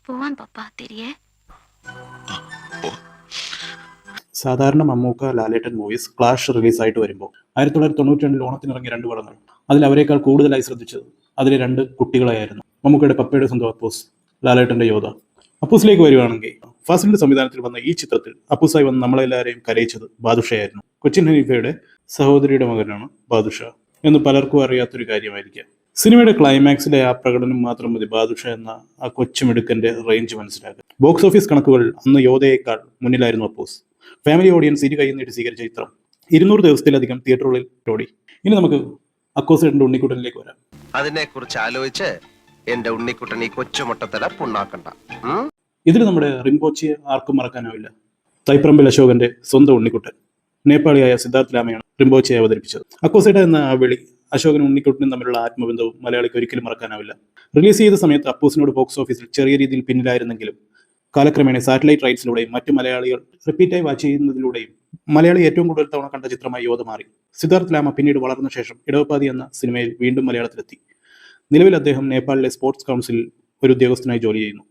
പോവാൻ പപ്പ തിരികെ. സാധാരണ മമ്മൂക്ക ലാലേട്ടൻ മൂവീസ് ക്ലാഷ് റിലീസായിട്ട് വരുമ്പോൾ 1992 ഓണത്തിനിറങ്ങിയ 2 പടങ്ങൾ അതിൽ അവരെക്കാൾ കൂടുതലായി ശ്രദ്ധിച്ചത് അതിലെ 2 കുട്ടികളെയായിരുന്നു. മമ്മൂക്കയുടെ പപ്പയുടെ സ്വന്തം അപ്പൂസ്, ലാലേട്ടന്റെ യോധ. അപ്പൂസിലേക്ക് വരുവാണെങ്കിൽ ഫാസിലിന്റെ സംവിധാനത്തിൽ വന്ന ഈ ചിത്രത്തിൽ അപ്പൂസായി വന്ന് നമ്മളെല്ലാവരെയും കരയിച്ചത് ബാദുഷയായിരുന്നു. കൊച്ചിൻ ഹനീഫയുടെ സഹോദരിയുടെ മകനാണ് ബാദുഷ എന്ന് പലർക്കും അറിയാത്തൊരു കാര്യമായിരിക്കാം. സിനിമയുടെ ക്ലൈമാക്സിലെ ആ പ്രകടനം മാത്രം മതി ബാദുഷ എന്ന ആ കൊച്ചുമിടുക്കന്റെ റേഞ്ച് മനസ്സിലാക്കുക. ബോക്സ് ഓഫീസ് കണക്കുകൾ അന്ന് യോധയേക്കാൾ മുന്നിലായിരുന്നു അപ്പൂസ്. ഫാമിലി ഓഡിയൻസ് ഇരു കൈ നീട്ടി സ്വീകരിച്ച ചിത്രം 200 ദിവസത്തിലധികം തിയേറ്ററുകളിൽ ഓടി. ഇനി നമുക്ക് അക്കോസേട്ടന്റെ ഉണ്ണിക്കുട്ടനിലേക്ക് വരാം. അതിനെ കുറിച്ച് ആലോചിച്ച് എന്റെ ഉണ്ണിക്കുട്ടൻ ഈ കൊച്ചുമുട്ടത്തല പുണ്ണാക്കണ്ട. ഇതിൽ നമ്മുടെ റിംപോച്ചിയെ ആർക്കും മറക്കാനാവില്ല. തൈപ്പറമ്പിൽ അശോകന്റെ സ്വന്തം ഉണ്ണിക്കുട്ടൻ, നേപ്പാളിയായ സിദ്ധാർത്ഥ് ലാമയാണ് റിംപോച്ചിയെ അവതരിപ്പിച്ചത്. അക്കോസേട്ട എന്ന ആ വിളി അശോകനും ഉണ്ണിക്കുട്ടനും തമ്മിലുള്ള ആത്മബന്ധവും മലയാളിക്ക് ഒരിക്കലും മറക്കാനാവില്ല. റിലീസ് ചെയ്ത സമയത്ത് അപ്പൂസിനോട് ബോക്സ് ഓഫീസിൽ ചെറിയ രീതിയിൽ പിന്നിലായിരുന്നെങ്കിലും കാലക്രമേണ സാറ്റലൈറ്റ് റൈറ്റ്സിലൂടെയും മറ്റു മലയാളികൾ റിപ്പീറ്റായി വാച്ച് ചെയ്യുന്നതിലൂടെയും മലയാളി ഏറ്റവും കൂടുതൽ തവണ കണ്ട ചിത്രമായി യോധ മാറി. സിദ്ധാർത്ഥ് ലാമ പിന്നീട് വളർന്ന ശേഷം ഇടവപ്പാതി എന്ന സിനിമയിൽ വീണ്ടും മലയാളത്തിലെത്തി. നിലവിൽ അദ്ദേഹം നേപ്പാളിലെ സ്പോർട്സ് കൗൺസിലിൽ ഒരു ഉദ്യോഗസ്ഥനായി ജോലി ചെയ്യുന്നു.